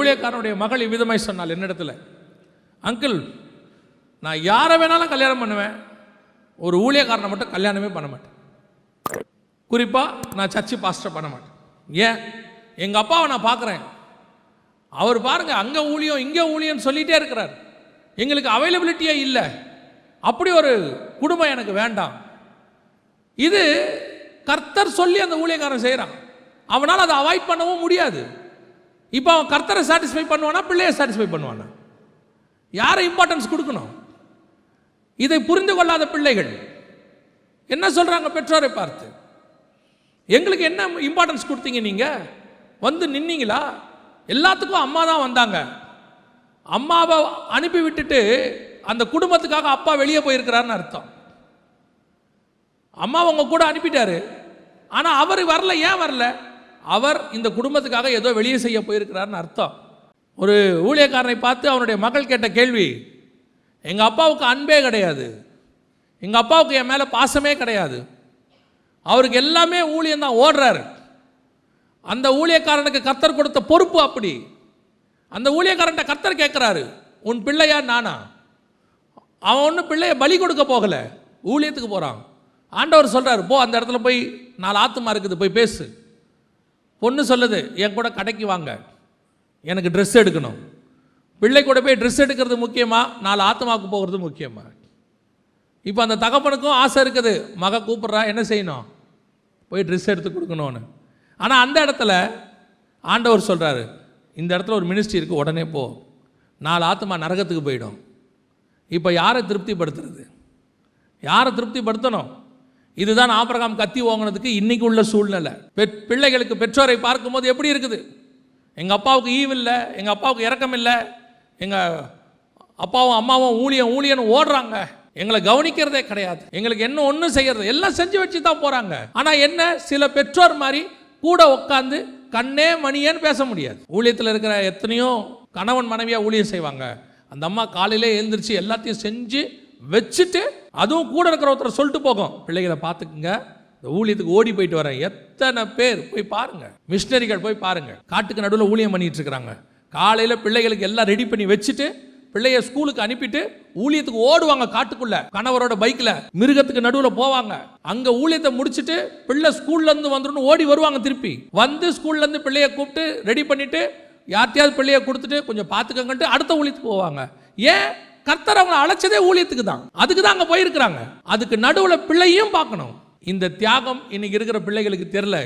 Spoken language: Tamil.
ஊழியக்காரனுடைய மகள் இவ்விதமாய் சொன்னாள் என்னிடத்துல, அங்கிள் நான் யாரை வேணாலும் கல்யாணம் பண்ணுவேன், ஒரு ஊழியக்காரனை மட்டும் கல்யாணமே பண்ண மாட்டேன். குறிப்பாக நான் சர்ச்சு பாஸ்டர் பண்ண மாட்டேன். ஏன், எங்கள் அப்பாவை நான் பார்க்குறேன், அவர் பாருங்க அங்கே ஊழியம் இங்கே ஊழியம்னு சொல்லிகிட்டே இருக்கிறார், எங்களுக்கு அவைலபிலிட்டியே இல்லை, அப்படி ஒரு குடும்பம் எனக்கு வேண்டாம். இது கர்த்தர் சொல்லி அந்த ஊழியக்காரன் செய்கிறான், அவனால் அதை அவாய்ட் பண்ணவும் முடியாது. இப்போ அவன் கர்த்தரை சாட்டிஸ்ஃபை பண்ணுவானா பிள்ளையை சாட்டிஸ்ஃபை பண்ணுவானா? யாரை இம்பார்ட்டன்ஸ் கொடுக்கணும்? இதை புரிந்து கொள்ளாத பிள்ளைகள் என்ன சொல்றாங்க பெற்றோரை பார்த்து, எங்களுக்கு என்ன இம்பார்ட்டன்ஸ் கொடுத்தீங்க, நீங்க வந்து நின்னீங்களா? எல்லாத்துக்கும் அம்மா தான் வந்தாங்க, அம்மாவை அனுப்பி விட்டுட்டு அந்த குடும்பத்துக்காக அப்பா வெளியே போயிருக்கிறாருன்னு அர்த்தம். அம்மா உங்க கூட அனுப்பிட்டாரு, ஆனா அவர் வரல. ஏன் வரல? அவர் இந்த குடும்பத்துக்காக ஏதோ வெளியே செய்ய போயிருக்கிறாருன்னு அர்த்தம். ஒரு ஊழியக்காரனை பார்த்து அவனுடைய மகள் கேட்ட கேள்வி, எங்க அப்பாவுக்கு அன்பே கிடையாது, எங்க அப்பாவுக்கு என் மேல பாசமே கிடையாது, அவருக்கு எல்லாமே ஊழியம் தான், ஓடுறாரு. அந்த ஊழியக்காரனுக்கு கர்த்தர் கொடுத்த பொறுப்பு அப்படி. அந்த ஊழியக்காரன்ட்ட கர்த்தர் கேட்கிறாரு, உன் பிள்ளையா நானா? அவன் ஒன்றும் பிள்ளைய பலி கொடுக்க போகல, ஊழியத்துக்கு போறான். ஆண்டவர் சொல்றாரு, போ அந்த இடத்துல போய் 4 ஆத்துமா இருக்குது, போய் பேசு. பொண்ணு சொல்லுது, என் கூட கடைக்கு வாங்க, எனக்கு ட்ரெஸ் எடுக்கணும். பிள்ளை கூட போய் ட்ரெஸ் எடுக்கிறது முக்கியமா, 4 ஆத்துமாவுக்கு போகிறது முக்கியமா? இப்போ அந்த தகப்பனுக்கும் ஆசை இருக்குது, மக கூப்பிட்றா, என்ன செய்யணும், போய் ட்ரெஸ் எடுத்து கொடுக்கணும்னு. ஆனால் அந்த இடத்துல ஆண்டவர் சொல்கிறாரு, இந்த இடத்துல ஒரு மினிஸ்ட்ரி இருக்குது, உடனே போ, 4 ஆத்துமா நரகத்துக்கு போயிடும். இப்போ யாரை திருப்திப்படுத்துறது? யாரை திருப்திப்படுத்தணும்? இதுதான் ஆபிரகாம் கத்தி ஓங்கினதுக்கு இன்னைக்கு உள்ள சூழ்நிலை. பிள்ளைகளுக்கு பெற்றோரை பார்க்கும்போது எப்படி இருக்குது? எங்கள் அப்பாவுக்கு ஈவு இல்லை, எங்கள் அப்பாவுக்கு இரக்கம் இல்லை, எங்கள் அப்பாவும் அம்மாவும் ஊழியன்னு ஓடுறாங்க, எங்களை கவனிக்கிறதே கிடையாது, எங்களுக்கு என்ன ஒன்றும் செய்யறது, எல்லாம் செஞ்சு வச்சு தான் போகிறாங்க. ஆனால் என்ன, சில பெற்றோர் மாதிரி கூட உட்காந்து கண்ணே மணியேன்னு பேச முடியாது. ஊழியத்தில் இருக்கிற எத்தனையோ கணவன் மனைவியாக ஊழியம் செய்வாங்க, அந்த அம்மா காலையிலே எழுந்திரிச்சு எல்லாத்தையும் செஞ்சு வச்சுட்டு, அதுவும் கூட இருக்கிற ஒருத்தர் சொல்லிட்டு போகும், பிள்ளைகளை பார்த்துக்குங்க, இந்த ஊழியத்துக்கு ஓடி போயிட்டு வரேன். எத்தனை பேர் போய் பாருங்க, மிஷினரிகள் போய் பாருங்க, காட்டுக்கு நடுவில் ஊழியம் பண்ணிட்டு இருக்கிறாங்க. காலையில் பிள்ளைகளுக்கு எல்லாம் ரெடி பண்ணி வச்சுட்டு பிள்ளைய ஸ்கூலுக்கு அனுப்பிட்டு ஊழியத்துக்கு ஓடுவாங்க, காட்டுக்குள்ள கணவரோட பைக்கில் மிருகத்துக்கு நடுவில் போவாங்க. அங்கே ஊழியத்தை முடிச்சுட்டு பிள்ளை ஸ்கூல்ல இருந்து வந்துடும் ஓடி வருவாங்க, திருப்பி வந்து ஸ்கூல்ல இருந்து பிள்ளைய கூப்பிட்டு ரெடி பண்ணிட்டு யார்ட்டையாவது பிள்ளைய கொடுத்துட்டு கொஞ்சம் பார்த்துக்கங்கன்ட்டு அடுத்த ஊழியத்துக்கு போவாங்க. ஏன்? கர்த்தர் அவங்களை அழைச்சதே ஊழியத்துக்கு தான், அதுக்கு தான் அங்கே போயிருக்கிறாங்க. அதுக்கு நடுவில் பிள்ளையும் பார்க்கணும். இந்த தியாகம் இன்னைக்கு இருக்கிற பிள்ளைகளுக்கு தெரியல.